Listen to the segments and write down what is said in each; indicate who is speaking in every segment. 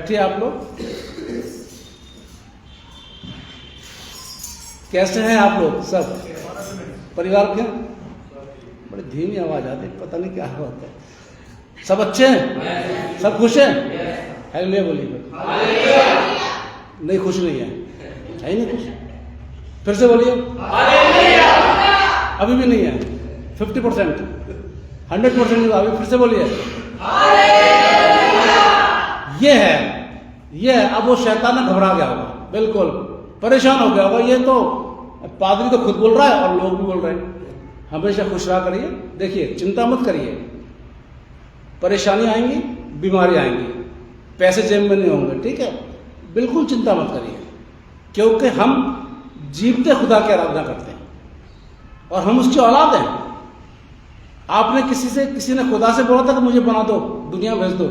Speaker 1: बैठिए आप लोग। कैसे हैं आप लोग सब? परिवार के बड़ी धीमी आवाज आती है, पता नहीं क्या होता है। सब अच्छे हैं? सब खुश हैं? हालेलुया बोलिए। नहीं खुश नहीं है ही नहीं खुश। फिर से बोलिए। अभी भी नहीं है। 50%, 100% अभी फिर से बोलिए। ये है। अब वो शैतान ने घबरा गया होगा, बिल्कुल परेशान हो गया होगा। ये तो पादरी तो खुद बोल रहा है और लोग भी बोल रहे हैं। हमेशा खुश रहा करिए। देखिए, चिंता मत करिए। परेशानी आएंगी, बीमारी आएंगी, पैसे जेब में नहीं होंगे, ठीक है? बिल्कुल चिंता मत करिए, क्योंकि हम जीवते खुदा की आराधना करते हैं और हम उसकी औलाद हैं। आपने किसी ने खुदा से बोला था कि मुझे बना दो, दुनिया भेज दो?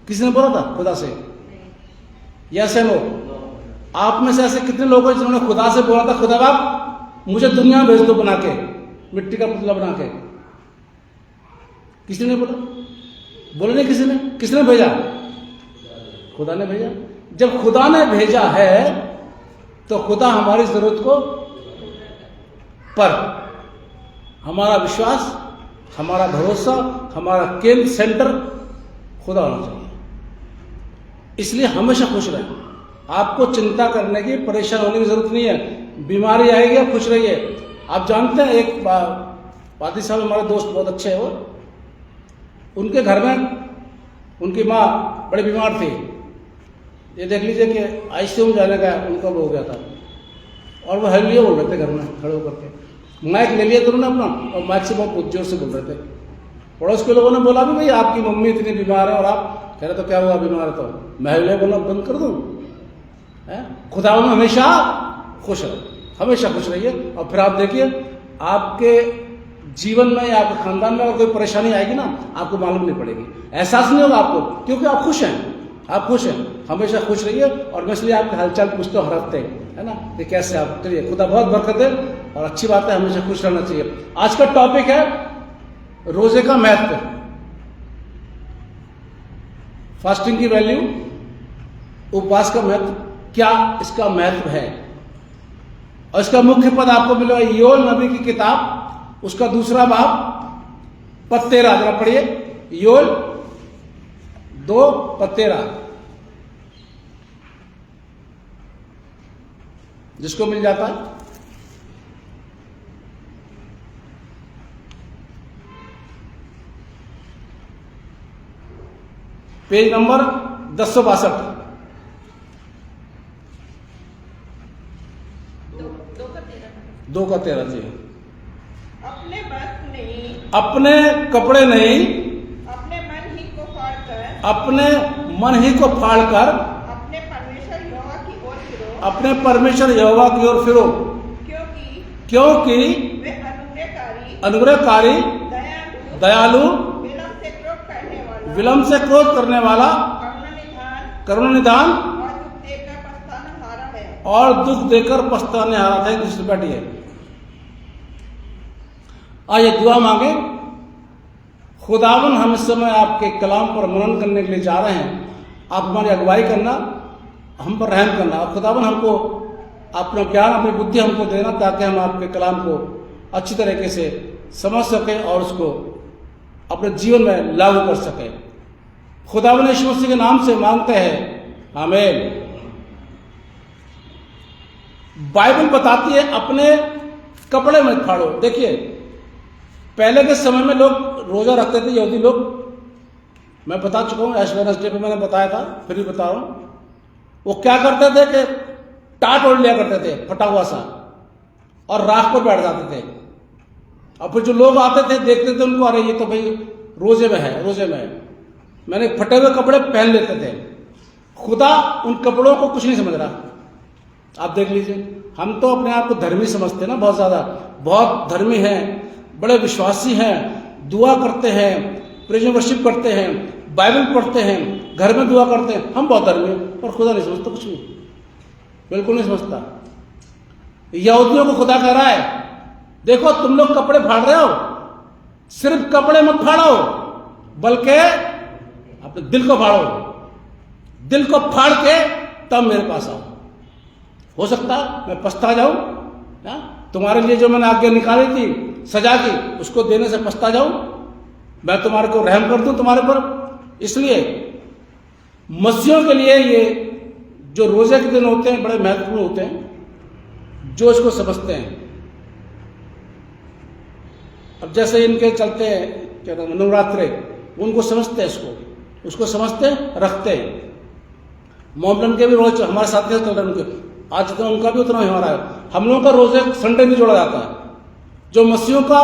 Speaker 1: किसी ने बोला था खुदा से? यस है नो? आप में से ऐसे कितने लोग हैं जिन्होंने खुदा से बोला था, खुदा बाप मुझे दुनिया भेज दो बना के, मिट्टी का पुतला बना के? किसी ने बोला? बोले नहीं किसी ने? किसने भेजा? खुदा ने भेजा। जब खुदा ने भेजा है तो खुदा हमारी जरूरत को पर हमारा विश्वास, हमारा भरोसा, हमारा केंद्र सेंटर खुदा होना चाहिए। इसलिए हमेशा खुश रहें। आपको चिंता करने की, परेशान होने की जरूरत नहीं है। बीमारी आएगी, आप खुश रहिए। आप जानते हैं, एक पादी साहब हमारे दोस्त बहुत अच्छे हैं, वो उनके घर में उनकी माँ बड़ी बीमार थी। ये देख लीजिए कि आईसीयू में जाने का उनका वो हो गया था और वो हालेलुया बोल रहे थे घर में खड़े होकर के। माइक ले लिया तुरंत अपना और माइक से बहुत जोर से बोल रहे थे। पड़ोस के लोगों ने बोला भी भाई आपकी मम्मी इतनी बीमार है और आप कह रहे तो क्या हुआ बीमार है? तो मैं हालेलुया बोलना बंद कर दूँ? खुदा में हमेशा खुश रहो, हमेशा खुश रहिए। और फिर आप देखिए, आपके जीवन में या आपके खानदान में अगर कोई परेशानी आएगी ना, आपको मालूम नहीं पड़ेगी, एहसास नहीं होगा आपको, क्योंकि आप खुश हैं। आप खुश हैं, हमेशा खुश रहिए। और मैं इसलिए आपके हालचाल पूछते हूँ हर हफ्ते, है ना, कि कैसे आप? चलिए, खुदा बहुत बरकत दे और अच्छी बात है, हमेशा खुश रहना चाहिए। आज का टॉपिक है रोजे का महत्व, फास्टिंग की वैल्यू, उपवास का महत्व, क्या इसका महत्व है। और इसका मुख्य पद आपको मिलेगा योएल नबी की किताब, उसका 2 बाब, पद 13। जरा पढ़िए, योएल 2:13, जिसको मिल जाता है। Page number 1062। 2:13 जी। अपने कपड़े नहीं, अपने मन ही को फाड़कर अपने परमेश्वर यहोवा की ओर फिरो, क्योंकि वे अनुग्रहकारी, दयालु, विलंब से क्रोध करने वाला, करुणा निधान और दुख देकर पछताने हारा था। दूसरी बैठी है। आइए दुआ मांगे। खुदावन, हम इस समय आपके कलाम पर मनन करने के लिए जा रहे हैं। आप हमारी अगुवाई करना, हम पर रहम करना। और खुदावन, हमको अपना ज्ञान, अपनी बुद्धि हमको देना, ताकि हम आपके कलाम को अच्छी तरीके से समझ सकें और उसको अपने जीवन में लागू कर सकें। खुदावन यीशु मसीह के नाम से मांगते हैं, आमीन। बाइबल बताती है अपने कपड़े में फाड़ो। देखिए, पहले के समय में लोग रोजा रखते थे, यहूदी लोग। मैं बता चुका हूँ, ऐश वेडनेसडे पे मैंने बताया था, फिर भी बता रहा हूँ। वो क्या करते थे कि टाट ओढ़ लिया करते थे, फटा हुआ सा, और राख पर बैठ जाते थे। और फिर जो लोग आते थे, देखते थे उनको, अरे ये तो भाई रोजे में है, रोजे में है, मैंने फटे हुए कपड़े पहन लेते थे। खुदा उन कपड़ों को कुछ नहीं समझ रहा। आप देख लीजिए, हम तो अपने आप को धर्मी समझते हैं ना, बहुत ज्यादा, बहुत धर्मी हैं, बड़े विश्वासी हैं, दुआ करते हैं, प्रेज वर्शिप करते हैं, बाइबल पढ़ते हैं, घर में दुआ करते हैं, हम बहुत धर्मी हैं। पर खुदा नहीं समझता कुछ नहीं, बिल्कुल नहीं समझता। यहूदियों को खुदा कह रहा है, देखो तुम लोग कपड़े फाड़ रहे हो, सिर्फ कपड़े मत फाड़ो, बल्कि अपने दिल को फाड़ो। दिल को फाड़ के तब मेरे पास आओ। हो सकता है मैं पछता जाऊं, तुम्हारे लिए जो मैंने आज्ञा निकाली थी सजा की, उसको देने से पछता जाऊं, मैं तुम्हारे को रहम कर दूं तुम्हारे पर। इसलिए मसीहों के लिए ये जो रोजे के दिन होते हैं बड़े महत्वपूर्ण होते हैं, जो इसको समझते हैं। अब जैसे इनके चलते हैं क्या कहते हैं नवरात्रे, उनको समझते हैं, उसको समझते हैं, रखते हैं। मोहम्मदन के भी रोज हमारे साथ चल रहे उनके, आज तो उनका भी उतना ही हो रहा है। हम लोगों का रोजे संडे नहीं जोड़ा जाता है। जो मसीहों का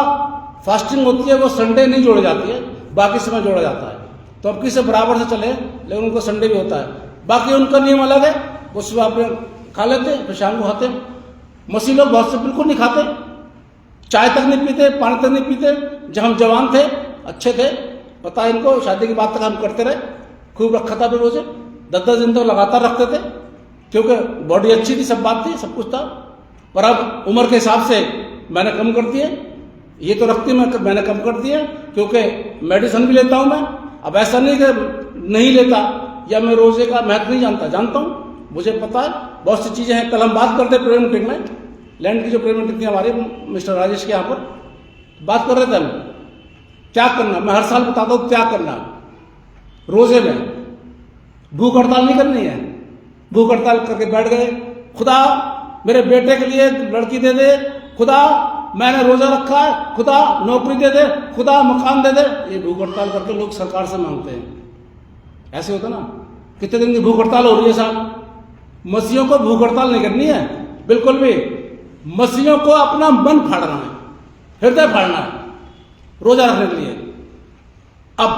Speaker 1: फास्टिंग होती है वो संडे नहीं जोड़ी जाती है, बाकी समय जोड़ा जाता है। तो अब किसी बराबर से चले, लेकिन उनको संडे भी होता है। बाकी उनका नियम अलग है, वो सुबह अपने खा लेते हैं, फिर शाम को खाते हैं। मसीह लोग बहुत से बिल्कुल नहीं खाते, चाय तक नहीं पीते, पानी तक नहीं पीते। जब हम जवान थे, अच्छे थे, पता है इनको, शादी की बात तक हम करते रहे, खूब रखा था। फिर रोजे 10-10 दिन तक लगातार रखते थे, क्योंकि बॉडी अच्छी थी, सब बात थी, सब कुछ था। पर अब उम्र के हिसाब से मैंने कम कर दिए, ये तो रखती मैंने कम कर दिया, क्योंकि मेडिसिन भी लेता हूं मैं। अब ऐसा नहीं कि नहीं लेता या मैं रोजे का महत्व नहीं जानता हूं, मुझे पता है बहुत सी चीजें हैं। कल हम बात करते प्रेयर मीटिंग में, लैंड की जो प्रेयर मीटिंग थी हमारी मिस्टर राजेश के यहाँ पर, बात कर रहे थे हम त्याग करना। मैं हर साल बताता हूं त्याग करना। रोजे में भूख हड़ताल नहीं करनी है। भूख हड़ताल करके बैठ गए, खुदा मेरे बेटे के लिए लड़की दे दे, खुदा मैंने रोजा रखा है, खुदा नौकरी दे दे, खुदा मकान दे दे। ये भूख हड़ताल करके लोग सरकार से मांगते हैं। ऐसे होता ना, कितने दिन की भूख हड़ताल हो रही है साहब। मसीहों को भूख हड़ताल नहीं करनी है बिल्कुल भी। मसीहों को अपना मन फाड़ना है, हृदय फाड़ना है रोजा रखने के लिए। अब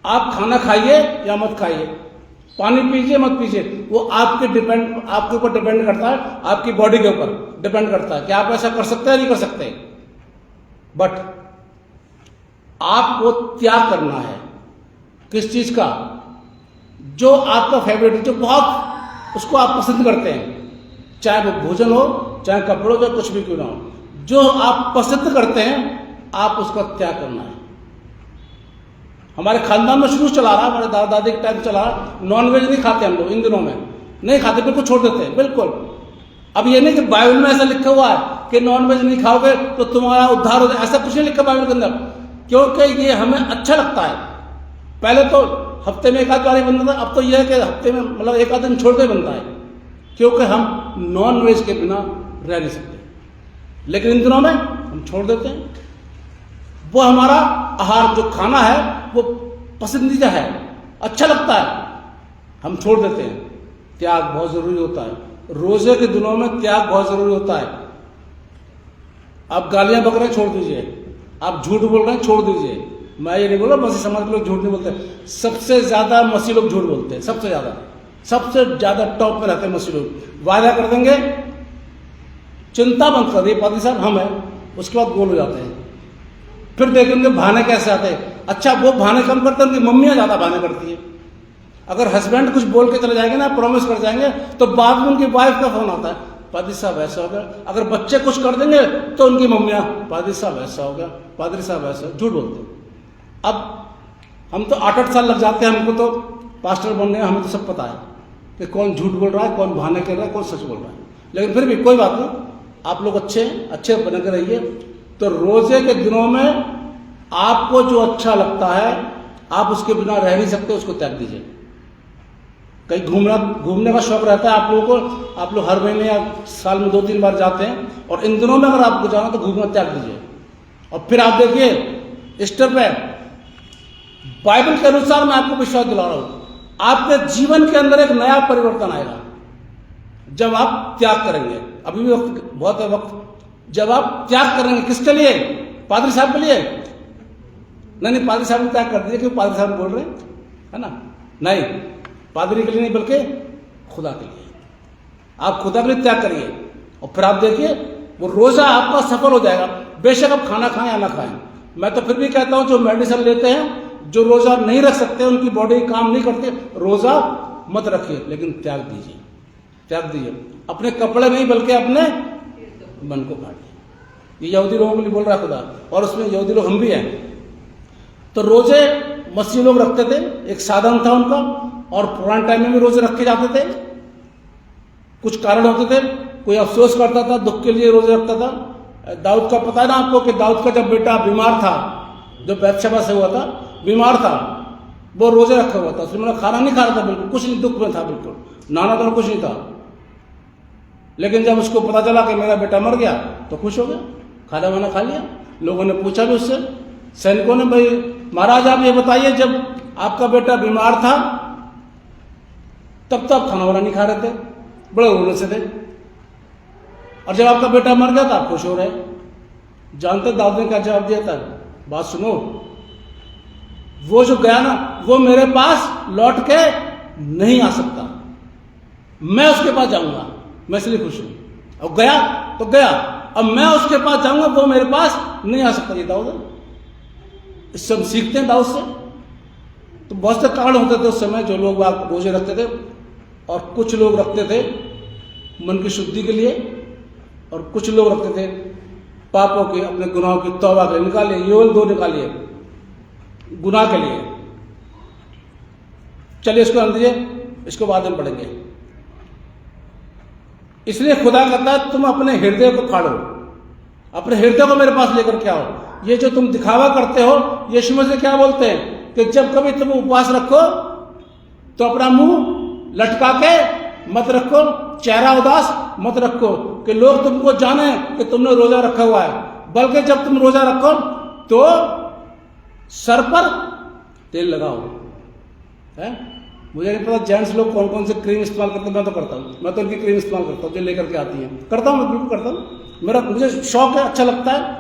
Speaker 1: आप खाना खाइए या मत खाइए, पानी पीजिए मत पीजिए, वो आपके ऊपर डिपेंड करता है, आपकी बॉडी के ऊपर डिपेंड करता है कि आप ऐसा कर सकते हैं नहीं कर सकते। बट आपको त्याग करना है किस चीज का, जो आपका फेवरेट है, जो बहुत उसको आप पसंद करते हैं, चाहे वो भोजन हो, चाहे कपड़ों हो, कुछ भी क्यों ना हो, जो आप पसंद करते हैं आप उसका त्याग करना है। हमारे खानदान में शुरू चला रहा, हमारे दादा दादी के टाइम चला रहा, नॉनवेज नहीं खाते हम लोग इन दिनों में, नहीं खाते, बिल्कुल छोड़ देते हैं बिल्कुल। अब ये नहीं कि बाइबल में ऐसा लिखा हुआ है कि नॉनवेज नहीं खाओगे तो तुम्हारा उद्धार हो जाए, ऐसा कुछ नहीं लिखा बाइबल के अंदर, क्योंकि ये हमें अच्छा लगता है। पहले तो हफ्ते में एक आध बार ही बनता था, अब तो यह है कि हफ्ते में मतलब एक आध दिन छोड़ के बनता है, क्योंकि हम नॉनवेज के बिना रह नहीं सकते। लेकिन इन दिनों में हम छोड़ देते हैं। वो हमारा आहार जो खाना है वो पसंदीदा है, अच्छा लगता है, हम छोड़ देते हैं। त्याग बहुत जरूरी होता है, रोजे के दिनों में त्याग बहुत जरूरी होता है। आप गालियां बक रहे हैं छोड़ दीजिए, आप झूठ बोल रहे हैं छोड़ दीजिए। मैं ये नहीं बोल रहा मसीह समाज के लोग झूठ नहीं बोलते, सबसे ज्यादा मसीह लोग झूठ बोलते हैं, सबसे ज्यादा टॉप पे रहते हैं मसीह लोग। वायदा कर देंगे, चिंता मत करिए पादी साहब हम हैं, उसके बाद गोल हो जाते हैं। फिर देखेंगे बहाने कैसे आते हैं। अच्छा वो बहाने कम करते हैं, उनकी मम्मियां ज्यादा बहाने करती है। अगर हस्बैंड कुछ बोल के चले जाएंगे ना, प्रॉमिस कर जाएंगे, तो बाद में उनकी वाइफ का फोन आता है, पादरी साहब ऐसा हो गया। अगर बच्चे कुछ कर देंगे तो उनकी मम्मियां, पादरी साहब ऐसा हो गया, पादरी साहब ऐसा, झूठ बोलते हैं। अब हम तो 8-8 साल लग जाते हैं हमको तो पास्टर बनने में, हमें तो सब पता है कि कौन झूठ बोल रहा है, कौन बहाने कर रहा है, कौन सच बोल रहा है। लेकिन फिर भी कोई बात नहीं, आप लोग अच्छे बनकर रहिए। तो रोजे के दिनों में आपको जो अच्छा लगता है आप उसके बिना रह नहीं सकते, उसको त्याग दीजिए। कहीं घूमने का शौक रहता है आप लोगों को, आप लोग हर महीने या साल में 2-3 बार जाते हैं, और इन दिनों में अगर आपको जाना तो घूमना त्याग दीजिए। और फिर आप देखिए स्टेप पे बाइबल के अनुसार मैं आपको विश्वास दिला रहा हूं, आपके जीवन के अंदर एक नया परिवर्तन आएगा जब आप त्याग करेंगे। अभी भी बहुत है वक्त, जब आप त्याग करेंगे। किसके लिए? पादरी साहब के लिए नहीं, पादरी साहब ने त्याग कर दिया क्योंकि पादरी साहब बोल रहे हैं, है ना? नहीं, पादरी के लिए नहीं, बल्कि खुदा के लिए। आप खुदा के लिए त्याग करिए और फिर आप देखिए वो रोजा आपका सफल हो जाएगा। बेशक आप खाना खाएं या ना खाएं। मैं तो फिर भी कहता हूं जो मेडिसिन लेते हैं, जो रोजा नहीं रख सकते, उनकी बॉडी काम नहीं करती, रोजा मत रखिए, लेकिन त्याग दीजिए। अपने कपड़े नहीं बल्कि अपने मन को काटिए। ये यहूदी लोगों के लिए बोल रहा है खुदा, और उसमें यहूदी लोग हम भी हैं। तो रोजे मसीह लोग रखते थे, एक साधन था उनका, और पुराने टाइम में भी रोजे रखे जाते थे। कुछ कारण होते थे, कोई अफसोस करता था, दुख के लिए रोजे रखता था। दाऊद का पता है ना आपको कि दाऊद का जब बेटा बीमार था, जो बैतशेबा से हुआ था, बीमार था, वो रोजे रखा हुआ था। उसने खाना नहीं खा रहा था, बिल्कुल कुछ नहीं, दुख में था बिल्कुल, नाना तो कुछ नहीं था। लेकिन जब उसको पता चला कि मेरा बेटा मर गया तो खुश हो गया, खाना वाना खा लिया। लोगों ने पूछा भी उससे, सैनिकों ने, भाई महाराज आप ये बताइए, जब आपका बेटा बीमार था तब तो आप खाना वाना नहीं खा रहे थे, बड़े रोने से थे, और जब आपका बेटा मर गया तो आप खुश हो रहे। जानते दाऊद ने क्या जवाब दिया था? बात सुनो, वो जो गया ना, वो मेरे पास लौट के नहीं आ सकता, मैं उसके पास जाऊंगा, मैं इसलिए खुश हूं। और गया तो गया, अब मैं उसके पास जाऊंगा, वो मेरे पास नहीं आ सकता। ये दाऊद, इससे हम सीखते हैं दाऊद से। तो बहुत से कारण होते थे उस समय, जो लोग रोजे रखते थे, और कुछ लोग रखते थे मन की शुद्धि के लिए, और कुछ लोग रखते थे पापों के, अपने गुनाहों की तौबा के लिए। निकालिए, योल 2 निकालिए, गुनाह के लिए। चलिए इसको अंदर, इसको बाद में पढ़ेंगे। इसलिए खुदा कहता है तुम अपने हृदय को फाड़ो, अपने हृदय को मेरे पास लेकर के आओ। ये जो तुम दिखावा करते हो, यीशु मसीह क्या बोलते हैं कि जब कभी तुम उपवास रखो तो अपना मुंह लटका के मत रखो, चेहरा उदास मत रखो कि लोग तुमको जाने कि तुमने रोजा रखा हुआ है, बल्कि जब तुम रोजा रखो तो सर पर तेल लगाओ। है, मुझे नहीं पता जेंट्स लोग कौन कौन से क्रीम इस्तेमाल करते हैं, मैं तो करता हूँ, मैं तो इनकी क्रीम इस्तेमाल करता हूँ जो लेकर के आती है, करता हूँ, मैं बिल्कुल करता हूँ, मुझे शौक है, अच्छा लगता है,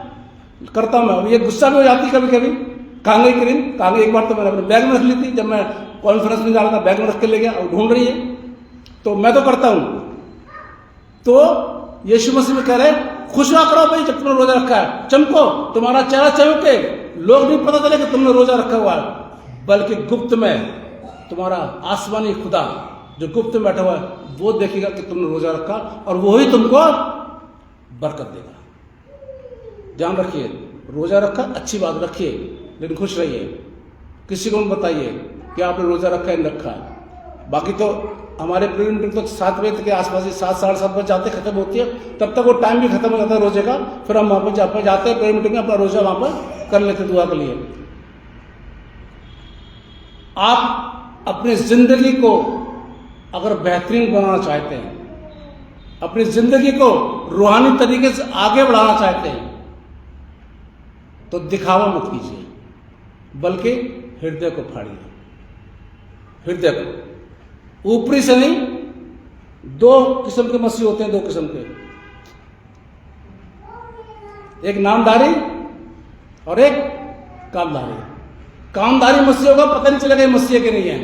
Speaker 1: करता हूँ मैं। ये गुस्सा भी हो जाती है कभी कभी, कांगड़ी क्रीम, कांगड़ी एक बार तो मैंने अपने बैग में रख ली थी, जब मैं कॉन्फ्रेंस में जा रहा था, बैग में रख के ले गया और ढूंढ रही है, तो मैं तो करता हूँ। तो यीशु मसीह में कह रहे खुश हुआ करो भाई, जब तुमने रोजा रखा है, चमको, तुम्हारा चेहरा चमके, लोग नहीं पता चले कि तुमने रोजा रखा हुआ है, बल्कि गुप्त में तुम्हारा आसमानी खुदा जो गुप्त में बैठा हुआ है वो देखेगा कि तुमने रोजा रखा, और वो ही तुमको बरकत देगा। ध्यान रखिए, रोजा रखा अच्छी बात, रखिए, लेकिन खुश रहिए, किसी को मत बताइए कि आपने रोजा रखा है नहीं रखा है। बाकी तो हमारे प्रेयर मीटिंग तो 7 बजे तक के आसपास, 7 साढ़े 7 बजे जाते खत्म होती है, तब तक वो टाइम भी खत्म हो जाता है रोजे का, फिर हम वहां पर जाते हैं प्रेयर मीटिंग में, अपना रोजा वहां पर कर लेते दुआ के लिए। आप अपनी जिंदगी को अगर बेहतरीन बनाना चाहते हैं, अपनी जिंदगी को रूहानी तरीके से आगे बढ़ाना चाहते हैं, तो दिखावा मत कीजिए, बल्कि हृदय को फाड़िए, हृदय को, ऊपरी से नहीं। 2 किस्म के मसीह होते हैं, 2 किस्म के, एक नामधारी और एक कामधारी। कामधारी मसीह होगा, पता नहीं चलेगा ये मसीह के नहीं है,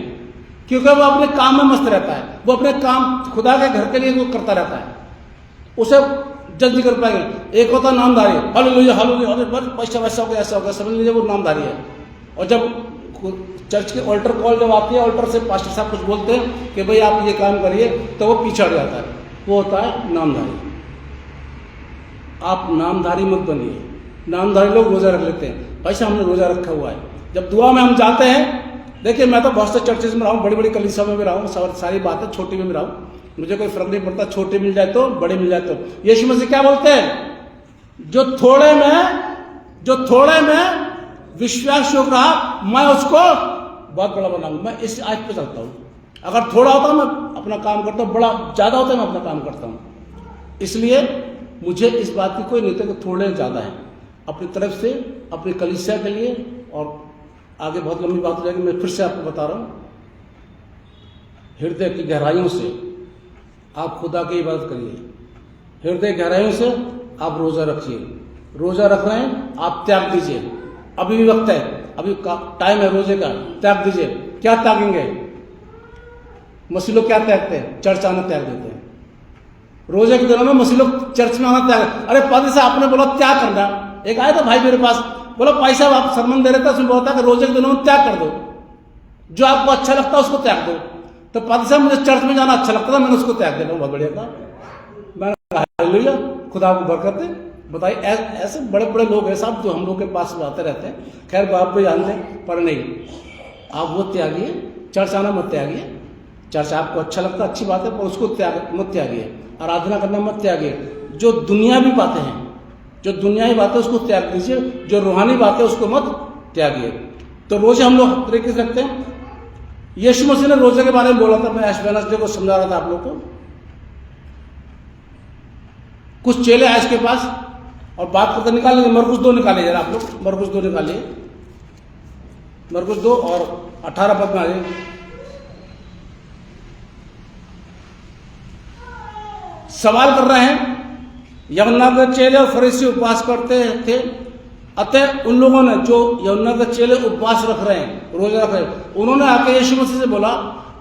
Speaker 1: क्योंकि वो अपने काम में मस्त रहता है, वो अपने काम खुदा के घर के लिए वो करता रहता है, उसे जज नहीं कर पाएंगे। एक होता नामधारी, हालेलुया हालेलुया, पैसा वैसा हो गया, ऐसा हो गया, समझ लीजिए वो नामधारी है। और जब चर्च के ऑल्टर कॉल जब आती है, ऑल्टर से पास्टर साहब कुछ बोलते हैं कि भाई आप ये काम करिए, तो वो पीछे हट जाता है, वो होता है नामधारी। आप नामधारी मत बनिए। नामधारी लोग रोजा रख लेते हैं, भाई साहब हमने रोजा रखा हुआ है। जब दुआ में हम जाते हैं, देखिए मैं तो बहुत से चर्चेज में रहा हूँ, बड़ी बड़ी कलीसिया में भी रहा हूँ, सारी बातें छोटी में भी रहा हूँ, मुझे कोई फर्क नहीं पड़ता, छोटे मिल जाए तो बड़े मिल जाए तो। यीशु मसीह क्या बोलते हैं, जो थोड़े में विश्वास योग रहा, मैं उसको बहुत बड़ा बनाऊंगा। मैं इस आज पे चलता हूँ, अगर थोड़ा होता मैं अपना काम करता हूँ, बड़ा ज्यादा होता है मैं अपना काम करता हूँ। इसलिए मुझे इस बात की कोई नहीं था कि थोड़े ज्यादा है, अपनी तरफ से, अपनी कलीसिया के लिए। और आगे बहुत लंबी बात हो जाएगी, मैं फिर से आपको बता रहा हूँ, हृदय की गहराइयों से आप खुदा की इबादत करिए, हृदय गहराइयों से आप रोजा रखिए। रोजा रख रहे हैं, आप त्याग दीजिए, अभी भी वक्त है, अभी टाइम है रोजे का, त्याग दीजिए। क्या त्यागेंगे? मसीह लोग क्या त्यागते हैं? चर्च आना त्याग देते हैं। रोजे के दिनों में मसीह लोग चर्च में आना त्याग, अरे पादरी साहब आपने बोला त्याग करना। एक आया था भाई मेरे पास, बोला भाई साहब आप सरमन दे रहे थे, उसमें बोलता है कि रोजे के दिनों में त्याग कर दो, जो आपको अच्छा लगता है उसको त्याग दो। तो पादरी साहब मुझे चर्च में जाना अच्छा लगता था, मैंने उसको त्याग दिया। बहुत बढ़िया था, मैंने खुदा को बरकत दे। बताइए, ऐसे बड़े बड़े लोग हैं साहब जो हम लोग के पास आते रहते हैं, खैर बाप भी जानते हैं, पर नहीं, आप वो त्यागिए, चर्च आना मत त्यागिए, चर्च आपको अच्छा लगता है, अच्छी बात है, पर उसको मत त्यागिए। आराधना करना मत त्यागिए। जो दुनियावी बातें हैं, जो दुनियावी बातें उसको त्याग दीजिए, जो रूहानी बातें उसको मत त्यागिए। तो रोजे हम लोग तरीके से रखते हैं। यीशु मसीह ने रोजे के बारे में बोला था, मैं ऐश वेडनेसडे को समझा रहा था आप लोग को। कुछ चेले आए इसके पास और बात करते निकालेंगे। मरकुस 2 निकाले जरा आप लोग, मरकुस 2 निकालिए, मरकुस 2 और 18 पद में आ जाइए। सवाल कर रहे हैं, यूहन्ना के चेले और फरीसी उपवास करते थे, अतः उन लोगों ने, जो यूहन्ना के चेले उपवास रख रहे हैं, रोजा रख रहे हैं, उन्होंने आके यीशु मसीह से बोला,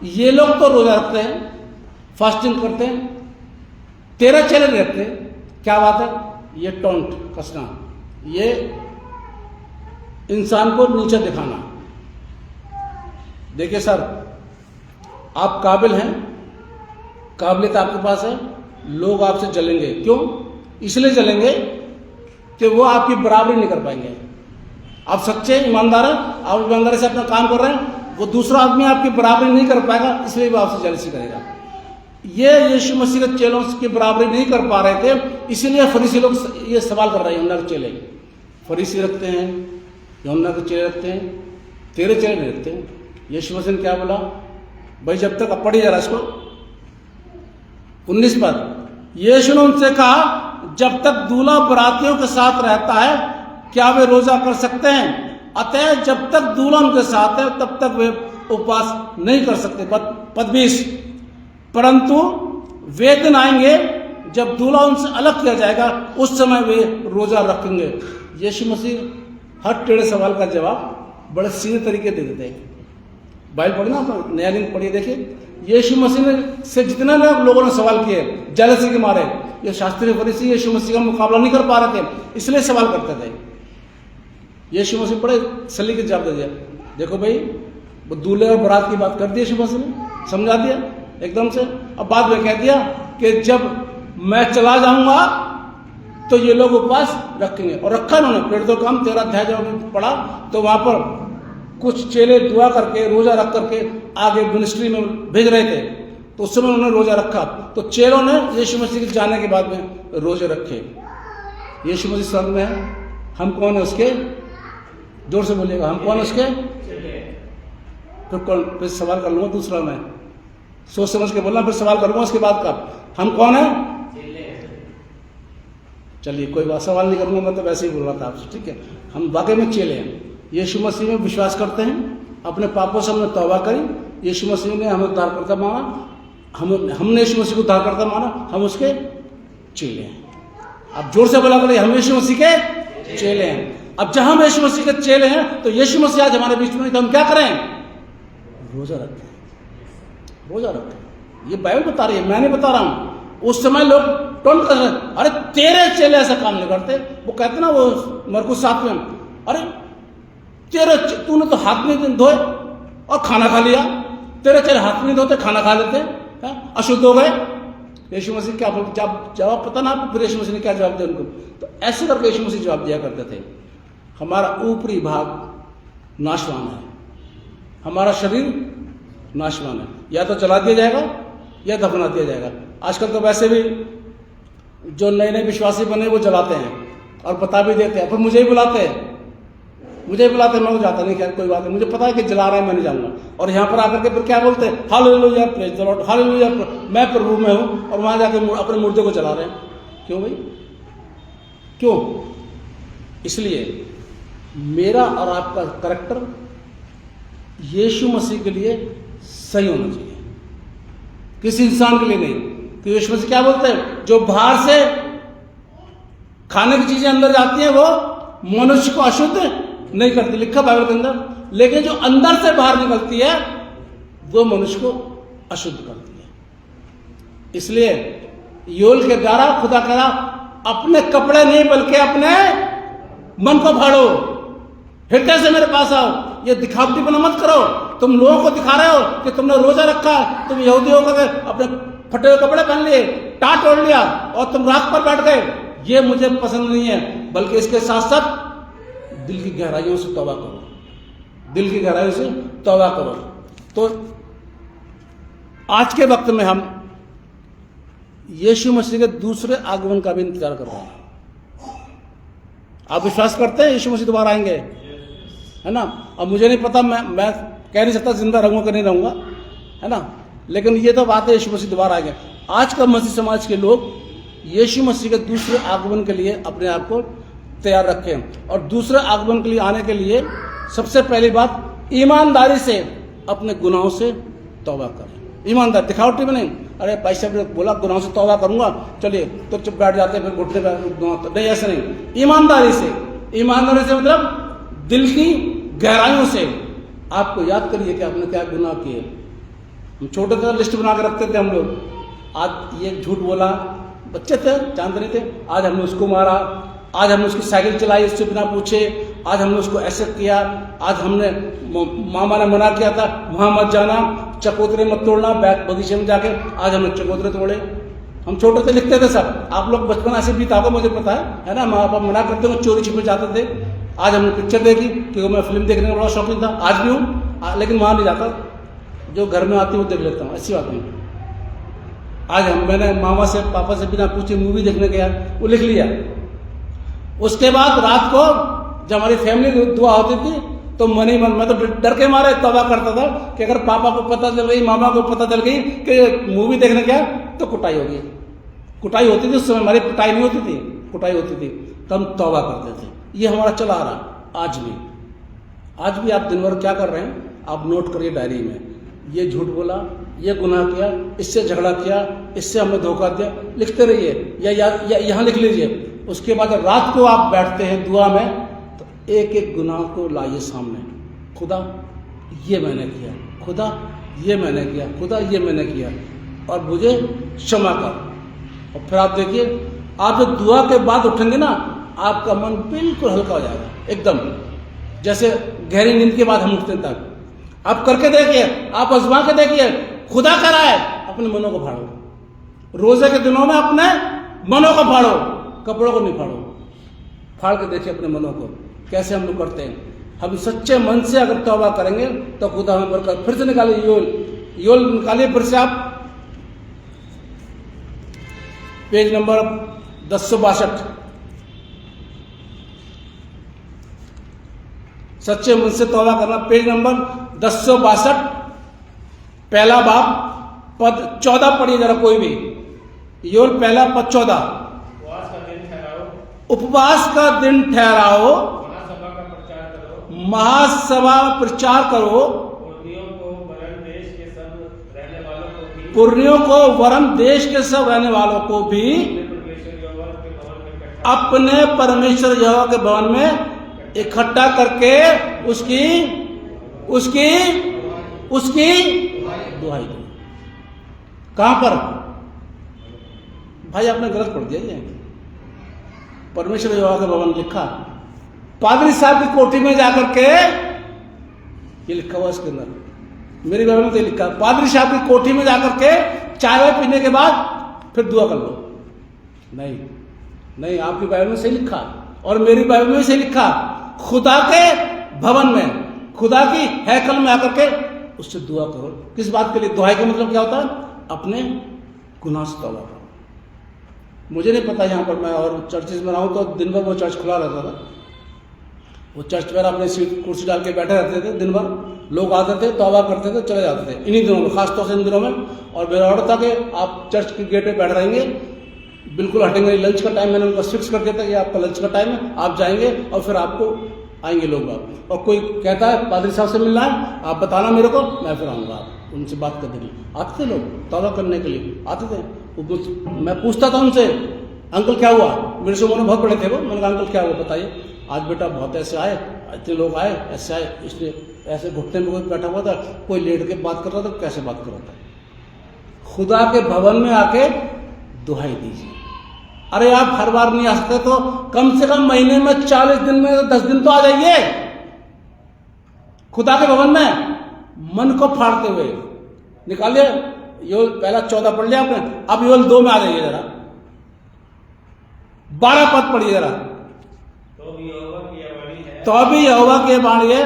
Speaker 1: ये लोग तो रोजा रखते हैं, फास्टिंग करते हैं, तेरे चेले नहीं रखते, क्या बात है? ये टोंट कसना, ये इंसान को नीचे दिखाना। देखिए सर, आप काबिल हैं, काबिलियत आपके पास है, लोग आपसे जलेंगे। क्यों? इसलिए जलेंगे कि वो आपकी बराबरी नहीं कर पाएंगे। आप सच्चे ईमानदार हैं, आप ईमानदारी से अपना काम कर रहे हैं, वो दूसरा आदमी आपकी बराबरी नहीं कर पाएगा, इसलिए वो आपसे जेलसी करेगा। ये यीशु मसीह के चेलों की बराबरी नहीं कर पा रहे थे, इसीलिए फरीसी लोग ये सवाल कर रहे हैं। यूहन्ना के चेले फरीसी रखते हैं, यूहन्ना के चेले रखते हैं, तेरे चेले नहीं रखते हैं। यीशु मसीह ने क्या बोला? भाई जब तक, अब पढ़िए जरा इसको, 19 पद। यीशु ने उनसे कहा, जब तक दूल्हा बरातियों के साथ रहता है क्या वे रोजा कर सकते हैं? अतः जब तक दूल्हा उनके साथ है तब तक वे उपवास नहीं कर सकते। पद 20, परंतु वे दिन आएंगे जब दूल्हा उनसे अलग किया जाएगा, उस समय वे रोजा रखेंगे। यीशु मसीह हर टेढ़े सवाल का जवाब बड़े सीधे तरीके दे देते हैं। बाइबल पढ़िए ना, नया लिंक पढ़िए, देखिए यीशु मसीह ने से जितने लोगों ने सवाल किए जेलसी के मारे, ये शास्त्री फरीसी यीशु मसीह का मुकाबला नहीं कर पा रहे थे, इसलिए सवाल करते थे। यीशु मसीह बड़े सलीके जवाब दे दिया। देखो भाई, वो दूल्हे और बारात की बात कर दी यीशु मसीह ने, समझा दिया एकदम से। अब बाद में कह दिया कि जब मैं चला जाऊंगा तो ये लोग उपवास रखेंगे, और रखा उन्होंने। फिर तो काम 13 अध्याय जब पढ़ा तो वहां पर कुछ चेले दुआ करके, रोजा रख करके आगे मिनिस्ट्री में भेज रहे थे, तो उस समय उन्होंने रोजा रखा। तो चेलों ने यीशु मसीह के जाने के बाद में रोजे रखे। यीशु मसीह स्वर्ग में है, हम कौन है उसके? जोर से बोलिएगा, हम कौन है उसके? फिर सवाल कर लूंगा दूसरा, मैं सोच समझ के बोलना, फिर सवाल करूंगा उसके बाद का। हम कौन है? चलिए कोई बात, सवाल नहीं करूंगा, मैं तो वैसे ही बोल रहा था आपसे, ठीक है। हम वाकई में चेले हैं, यीशु मसीह में विश्वास करते हैं, अपने पापों से हमने तौबा करी, यीशु मसीह ने हमें उद्धारकर्ता माना, हमने यीशु मसीह को उद्धारकर्ता माना, हम उसके चेले हैं। अब जोर से बोला करें, हम यीशु मसीह के चेले हैं। अब जहां हम यीशु मसीह के चेले हैं तो यीशु मसीह आज हमारे बीच में नहीं, तो हम क्या करें? रोजा रखें, रोजा रखें। ये बाइबल बता रही है, मैं नहीं बता रहा हूं। उस समय लोग टोंट कर रहे, अरे तेरे चेले ऐसा काम नहीं करते। वो कहते ना, वो मरकुस 7 में, अरे तेरे तूने तो हाथ नहीं धोए और खाना खा लिया, तेरे चेले हाथ नहीं धोते खाना खा लेते, अशुद्ध हो गए। यीशु मसीह क्या जवाब पता ना आपको? फिर यीशु मसीह ने क्या जवाब दिया उनको? तो ऐसे करके यीशु मसीह जवाब दिया करते थे, हमारा ऊपरी भाग नाशवान है, हमारा शरीर नाशवान है, या तो जला दिया जाएगा या दफना दिया जाएगा। आजकल तो वैसे भी जो नए नए विश्वासी बने वो जलाते हैं और बता भी देते हैं, फिर मुझे ही बुलाते हैं, मैं तो जाता नहीं, क्या कोई बात नहीं, मुझे पता है कि जला रहे हैं, मैं नहीं जाऊंगा। और यहाँ पर आकर के फिर क्या बोलते हैं? Hallelujah, praise the Lord, hallelujah, मैं प्रभु में हूँ, और वहां जाकर अपने मुर्दे को जला रहे हैं। क्यों भाई, क्यों? इसलिए मेरा और आपका करैक्टर यीशु मसीह के लिए सही होना चाहिए, किसी इंसान के लिए नहीं। कि यीशु मसीह क्या बोलते हैं? जो बाहर से खाने की चीजें अंदर जाती हैं वो मनुष्य को अशुद्ध नहीं करती, लिखा बाइबल के अंदर, लेकिन जो अंदर से बाहर निकलती है वो मनुष्य को अशुद्ध करती है। इसलिए योल के द्वारा खुदा कह रहा, अपने कपड़े नहीं बल्कि अपने मन को फाड़ो, हृदय से मेरे पास आओ। ये दिखावटीपना मत करो, तुम लोगों को दिखा रहे हो कि तुमने रोजा रखा, तुम यहूदी होकर अपने फटे हुए कपड़े पहन लिए, टाट ओढ़ लिया और तुम राख पर बैठ गए, ये मुझे पसंद नहीं है। बल्कि इसके साथ साथ दिल की गहराइयों से तौबा करो, दिल की गहराइयों से तौबा करो। तो आज के वक्त में हम यीशु मसीह के दूसरे आगमन का भी इंतजार कर रहे हैं। आप विश्वास करते हैं यीशु मसीह दोबारा आएंगे? है ना? अब मुझे नहीं पता, मैं कह नहीं सकता जिंदा रहूंगा कि नहीं रहूंगा, है ना? लेकिन ये तो बात है, यीशु मसीह दोबारा आएंगे। आज का मसीह समाज के लोग यीशु मसीह के दूसरे आगमन के लिए अपने आप को तैयार रखें, और दूसरे आगमन के लिए आने के लिए सबसे पहली बात ईमानदारी से अपने गुनाहों से तौबा करें। ईमानदार, दिखावटी में नहीं। अरे पैसे बोला गुनाहों से तौबा करूंगा, चलिए तो चुप बैठ जाते हैं, फिर घुटने का नहीं, ऐसे नहीं। ईमानदारी से मतलब दिल की गहराइयों से आपको याद करिए कि आपने क्या गुनाह किए। हम छोटे थे, लिस्ट बना के रखते थे हम लोग। आज ये झूठ बोला, बच्चे थे, जानते नहीं थे, आज हमने उसको मारा, आज हमने उसकी साइकिल चलाई उससे बिना पूछे, आज हमने उसको ऐसे किया, आज हमने मामा ने मना किया था वहां मत जाना, चकोतरे मत तोड़ना बैग बगीचे में जाके, आज हमने चकोतरे तोड़े। हम छोटे थे, लिखते थे सब। आप लोग बचपन ऐसे बीता होगा, मुझे पता है ना? माँ बाप मना करते हो, चोरी छिपे जाते थे। आज हमने पिक्चर देखी, क्योंकि मैं फिल्म देखने का बड़ा शौकीन था, आज भी हूँ, लेकिन वहां नहीं जाता, जो घर में आती वो देख लेता हूँ, ऐसी बात नहीं। आज मैंने मामा से पापा से बिना पूछे मूवी देखने गया, वो लिख लिया। उसके बाद रात को जब हमारी फैमिली दुआ होती थी तो मन ही मन, मैं तो डर के मारे तौबा करता था कि अगर पापा को पता चल गई, मामा को पता चल गई कि मूवी देखने गया तो कुटाई होगी। कुटाई होती थी उस समय, हमारी पिटाई नहीं होती थी, कुटाई होती थी, तो हम तौबा करते थे। ये हमारा चला आ रहा आज भी। आज भी आप दिन भर क्या कर रहे हैं, आप नोट करिए डायरी में, ये झूठ बोला, ये गुनाह किया, इससे झगड़ा किया, इससे हमने धोखा दिया, लिखते रहिए या यहाँ लिख लीजिए। उसके बाद रात को आप बैठते हैं दुआ में तो एक एक गुनाह को लाइए सामने। खुदा ये मैंने किया, खुदा ये मैंने किया, खुदा ये मैंने किया, और मुझे क्षमा कर। और फिर आप देखिए, आप जब दुआ के बाद उठेंगे ना, आपका मन बिल्कुल हल्का हो जाएगा, एकदम जैसे गहरी नींद के बाद हम उठते तक। आप करके देखिए, आप आजमा के देखिए, खुदा करा है, अपने मनों को फाड़ो। रोजे के दिनों में अपने मनों को फाड़ो, कपड़ों को नहीं फाड़ो। फाड़ के देखिए अपने मनों को, कैसे हम लोग करते हैं। हम सच्चे मन से अगर तौबा करेंगे तो खुदा हमें बरकत। फिर से निकालिए योल निकालिए फिर से आप, पेज नंबर 1062। सच्चे मन से तौबा करना, पेज नंबर 1062, पहला बाब पद 14 पढ़िए जरा कोई भी। योल पहला पद 14। उपवास का दिन ठहराओ, महासभा प्रचार करो, पुर्नियों को वरन देश के सब रहने वालों को भी अपने परमेश्वर यहोवा के भवन में इकट्ठा करके उसकी दुहाई दो। कहां पर? भाई आपने गलत पढ़ दिया ये, परमेश्वर यहोवा का भवन लिखा, पादरी साहब की कोठी में जाकर के ये लिखा हुआ इसके अंदर, मेरी बाइबल में तो लिखा, पादरी साहब की कोठी में जाकर के चाय वाय पीने के बाद फिर दुआ कर लो। नहीं, आपकी बाइबल में सही लिखा और मेरी बाइबल में सही लिखा, खुदा के भवन में, खुदा की हैकल में आकर के उससे दुआ करो। किस बात के लिए? दुहाई का मतलब क्या होता है? अपने गुनाह से तौबा करो। मुझे नहीं पता, यहाँ पर मैं और चर्चेज में रहा हूँ तो दिन भर वो चर्च खुला रहता था। वो चर्च पर अपने सीट कुर्सी डाल के बैठे रहते थे, दिन भर लोग आते थे, तौबा करते थे, चले जाते थे इन्हीं दिनों में, खासतौर से इन दिनों में। और मेरा ऑर्डर था कि आप चर्च के गेट पे बैठ रहेंगे, बिल्कुल हटेंगे। लंच का टाइम मैंने उनको फिक्स कर दिया था कि आपका लंच का टाइम है, आप जाएंगे और फिर आपको आएंगे लोग आप। और कोई कहता है पादरी साहब से मिलना है, आप बताना मेरे को, मैं फिर आऊँगा, उनसे बात करने के लिए आते थे लोग, तौबा करने के लिए आते थे। मैं पूछता था उनसे, अंकल क्या हुआ? मेरे से उम्र बहुत बड़े थे वो। मैंने कहा अंकल क्या हुआ बताइए। आज बेटा बहुत ऐसे आए, इतने लोग आए, ऐसे आए, इसलिए ऐसे घुटने में कोई बैठा हुआ था, कोई लेट के बात कर रहा था, कैसे बात कर रहा था। खुदा के भवन में आके दुहाई दीजिए। अरे आप हर बार नहीं आ सकते तो कम से कम महीने में 40 दिन में 10 दिन तो आ जाइए खुदा के भवन में, मन को फाड़ते हुए। निकालिए योल पहला 14 पढ़ लिया आपने, अब योल 2 में आ जाइए जरा, 12 पद पढ़िए जरा। तो अभी यहोवा की वाणी है,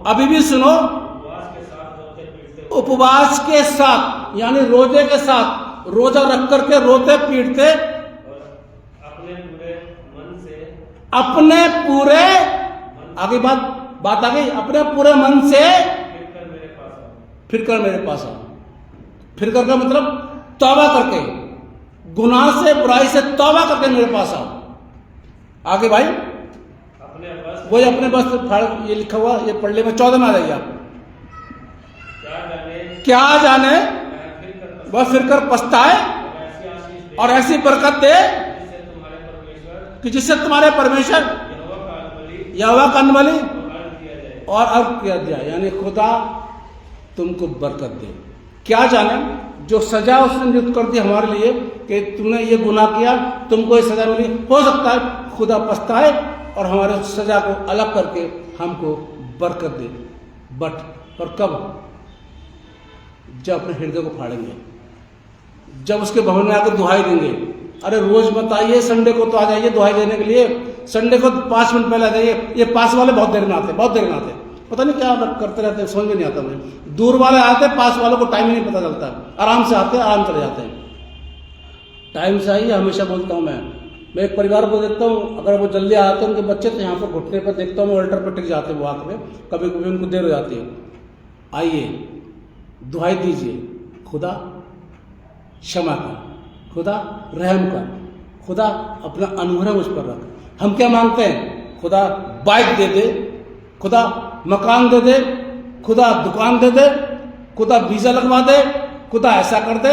Speaker 1: अभी भी सुनो, उपवास के साथ यानी रोजे के साथ, रोजा रख करके रोते पीटते, अपने पूरे आगे बात आ गई, अपने पूरे मन से फिर कर मेरे पास आओ। फिर कर का मतलब तौबा करके, गुनाह से बुराई से तौबा करके मेरे पास आओ। आगे भाई वही अपने बस फाड़, ये लिखा हुआ, ये पढ़ ले, में 14 में आ जाइए आप। क्या जाने वह फिर कर पछताए और ऐसी बरकत दे कि जिससे तुम्हारे परमेश्वर यहोवा का बलि और अर्घ किया जाए, यानी खुदा तुमको बरकत दे। क्या जाने जो सजा उसने नियुक्त कर दी हमारे लिए कि तुमने ये गुनाह किया, तुमको ये सजा मिली, हो सकता है खुदा पछताए और हमारे सजा को अलग करके हमको बरकत दे। बट पर कब? जब अपने हृदय को फाड़ेंगे, जब उसके भवन में आकर दुहाई देंगे। अरे रोज मत आइए, संडे को तो आ जाइए दुहाई देने के लिए, संडे को 5 मिनट पहले आ जाइए। ये पास वाले बहुत देर में आते, बहुत देर में आते, पता नहीं क्या करते रहते हैं, समझ में नहीं आता मुझे। दूर वाले आते, पास वालों को टाइम ही नहीं पता चलता, आराम से आते हैं, आराम चले जाते हैं। टाइम से आइए, हमेशा बोलता हूँ मैं एक परिवार को देखता हूँ, अगर वो जल्दी आते हैं, उनके बच्चे तो यहाँ पर घुटने पर देखता हूँ, अल्टर पर टिक जाते हैं वो आँख में, कभी कभी उनको देर हो जाती है। आइए दुहाई दीजिए, खुदा क्षमा कर, खुदा रहम कर, खुदा अपना अनुग्रह मुझ पर रख। हम क्या मांगते हैं? खुदा बाइक दे दे, खुदा मकान दे दे, खुदा दुकान दे दे, खुदा वीजा लगवा दे, खुदा ऐसा कर दे।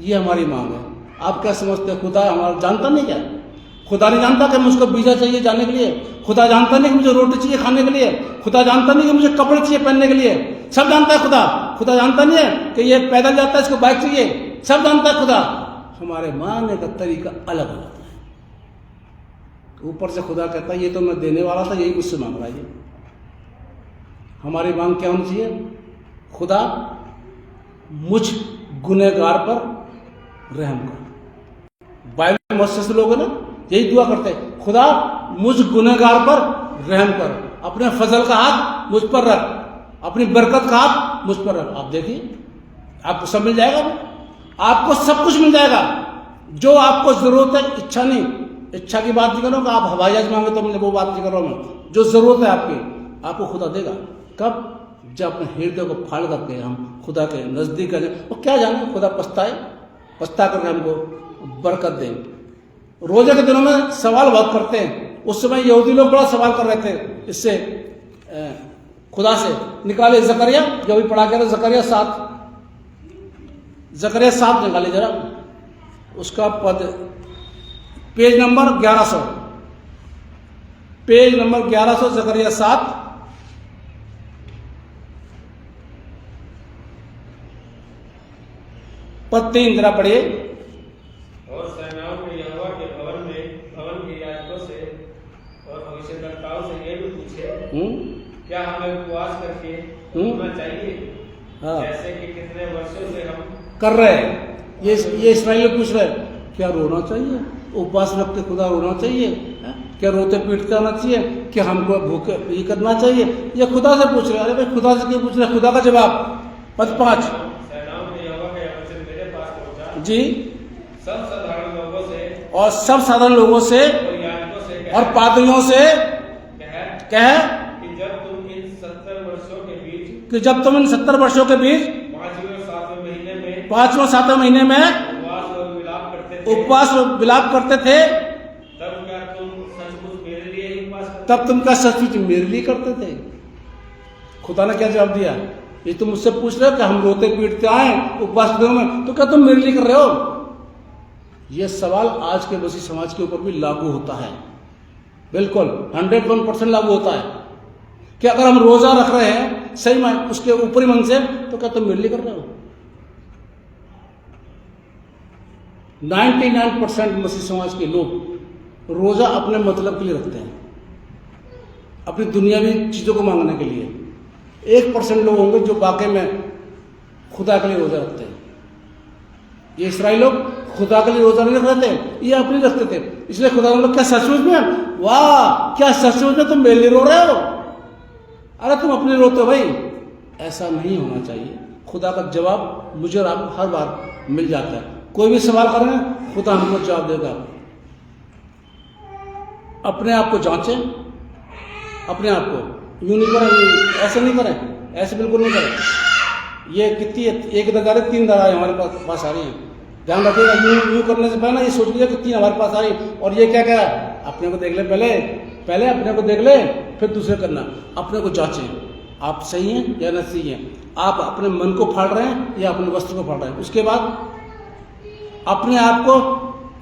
Speaker 1: ये हमारी मांग है। आप क्या समझते हैं? खुदा हमारा जानता नहीं क्या? खुदा नहीं जानता कि मुझको वीजा चाहिए जाने के लिए? खुदा जानता नहीं कि मुझे रोटी चाहिए खाने के लिए? खुदा जानता नहीं कि मुझे कपड़े चाहिए पहनने के लिए? सब जानता है खुदा। खुदा जानता नहीं है कि ये पैदल जाता है, इसको बाइक चाहिए? सब जानता है खुदा। हमारे मांगने का तरीका अलग हो जाता है। ऊपर से खुदा कहता है ये तो मैं देने वाला था, यही मुझसे मांग रहा है। हमारी मांग क्या होनी चाहिए? खुदा मुझ गुनहगार पर रहम कर। बाइबल में से लोग है ना, यही दुआ करते हैं, खुदा मुझ गुनहगार पर रहम कर, अपने फजल का हाथ मुझ पर रख, अपनी बरकत का हाथ मुझ पर रख। आप देखिए आपको सब मिल जाएगा, आपको सब कुछ मिल जाएगा जो आपको जरूरत है। इच्छा नहीं, इच्छा की बात नहीं कर रहा हूँ, आप हवाई जहाज मांगे तो मैं वो बात नहीं कर रहा हूँ मैं। जो जरूरत है आपकी, आपको खुदा देगा। कब? जब अपने हृदय को फाड़ करके हम खुदा के नजदीक आ जाए। और क्या जाने खुदा पछता करके हमको बरकत दे। रोजे के दिनों में सवाल बहुत करते हैं। उस समय यहूदी लोग बड़ा सवाल कर रहे थे इससे, खुदा से। निकाले जकरिया, जो भी पढ़ा गया था, जकरिया 7 निकाले जरा, उसका पद पेज नंबर 1100, पेज नंबर 1100, जकरिया 7 पद 3 जरा पढ़िए।
Speaker 2: और सेनाओं के यहोवा के भवन के याजकों से और भविष्यद्वक्ताओं से ये भी पूछे, क्या हमें उपवास करके रोना चाहिए?
Speaker 1: हाँ।
Speaker 2: जैसे कि कितने वर्षों से हम
Speaker 1: कर रहे हैं। ये इस्राएली पूछ रहे हैं, क्या रोना चाहिए? उपवास रख के खुदा रोना चाहिए? क्या रोते पीटते आना चाहिए? क्या हमको भूखे ये करना चाहिए? ये खुदा से पूछ रहे हैं। अरे भाई खुदा से क्यों पूछ रहे हैं? खुदा का जवाब पद 5 जी।
Speaker 2: सब साधारण लोगों से
Speaker 1: और सब साधारण लोगों से और पादरियों से कह
Speaker 2: कि जब तुम इन 70 वर्षों के बीच,
Speaker 1: कि जब तुम इन 70 वर्षों के बीच
Speaker 2: 5वें और 7वें महीने में
Speaker 1: 5वें और 7वें महीने में उपवास और विलाप करते थे,
Speaker 2: तब क्या तुम सचमुच मेरे लिए ही उपवास करते?
Speaker 1: तब तुम क्या सचमुच मेरे लिए करते थे? खुदा ने क्या जवाब दिया? ये तुम मुझसे पूछ रहे हो कि हम रोते पीटते आए उपवास के दिनों में, तो क्या तुम मेरे लिए कर रहे हो? यह सवाल आज के मसीह समाज के ऊपर भी लागू होता है, बिल्कुल 101% लागू होता है कि अगर हम रोजा रख रहे हैं सही में उसके ऊपरी मन से, तो क्या तुम मेरे लिए कर रहे हो? 99% मसीह समाज के लोग रोजा अपने मतलब के लिए रखते हैं, अपनी दुनियावी चीजों को मांगने के लिए। 1% लोग होंगे जो वाकई में खुदा के लिए रोजा रखते हैं। ये इस्राएली लोग खुदा के लिए रोजा नहीं रख रहे थे, ये अपने रखते थे। इसलिए खुदा ने लोग, क्या सचमुच में, वाह क्या सचमुच में तुम मेरे लिए रो रहे हो? अरे तुम अपने रोते हो भाई, ऐसा नहीं होना चाहिए। खुदा का जवाब मुझे और आपको हर बार मिल जाता है। कोई भी सवाल करें खुदा हमको जवाब देगा। अपने आप को जांचें, अपने आप को यूं नहीं करें, ऐसे नहीं करें, ऐसे बिल्कुल नहीं करें। ये कितनी एक दगारे 3 दगारें हमारे पास आ रही हैं। ध्यान रखिएगा, यूं करने से पहले ना ये सोच लीजिए कि 3 हमारे पास आ रही और ये क्या क्या है। अपने को देख ले, पहले अपने को देख ले, फिर दूसरे करना। अपने को जांचें, आप सही हैं या नहीं सही हैं। आप अपने मन को फाड़ रहे हैं या अपने वस्त्र को फाड़ रहे हैं। उसके बाद अपने आप को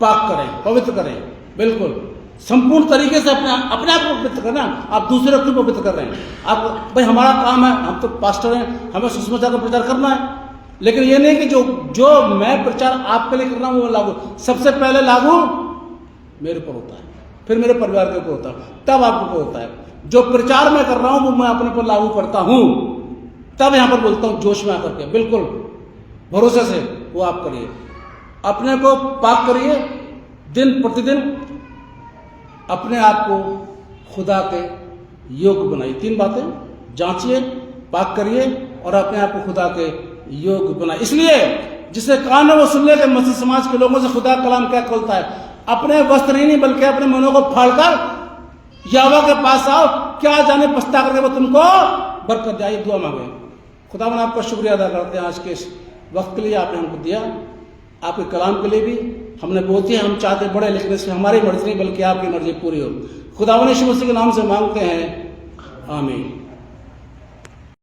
Speaker 1: पाक करें, पवित्र करें, बिल्कुल संपूर्ण तरीके से अपने आप को पवित्र करना। आप दूसरे को पवित्र कर रहे हैं। आप भाई हमारा काम है, हम तो पास्टर हैं, हमें सुसमाचार का प्रचार करना है, लेकिन ये नहीं कि जो मैं प्रचार आपके लिए कर रहा हूँ वो लागू, सबसे पहले लागू मेरे ऊपर होता है, फिर मेरे परिवार के ऊपर होता है, तब आपके ऊपर होता है। जो प्रचार मैं कर रहा हूं वो मैं अपने पर लागू करता हूं, तब यहां पर बोलता हूं जोश में आकर के, बिल्कुल भरोसे से वो आप करिए। अपने को पाक करिए, दिन प्रतिदिन अपने आप को खुदा के योग्य बनाइए। 3 बातें, जांचिए, पाक करिए और अपने आप को खुदा के योग्य बनाइए। इसलिए जिसे कान है वो सुन ले कि मसीह समाज के लोगों से खुदा कलाम क्या खोलता है। अपने वस्त्र नहीं बल्कि अपने मनों को फाड़कर यहोवा के पास आओ, क्या जाने पछता करके वो तुमको बरकत दे। दुआ मांगे। खुदावन आपका शुक्रिया अदा करते हैं आज के इस वक्त के लिए आपने हमको दिया, आपके कलाम के लिए भी। हमने बहुत ही हम चाहते बड़े, लेकिन इसमें हमारी मर्जी नहीं बल्कि आपकी मर्जी पूरी हो। खुदावन यीशु मसीह के नाम से मांगते हैं, आमीन।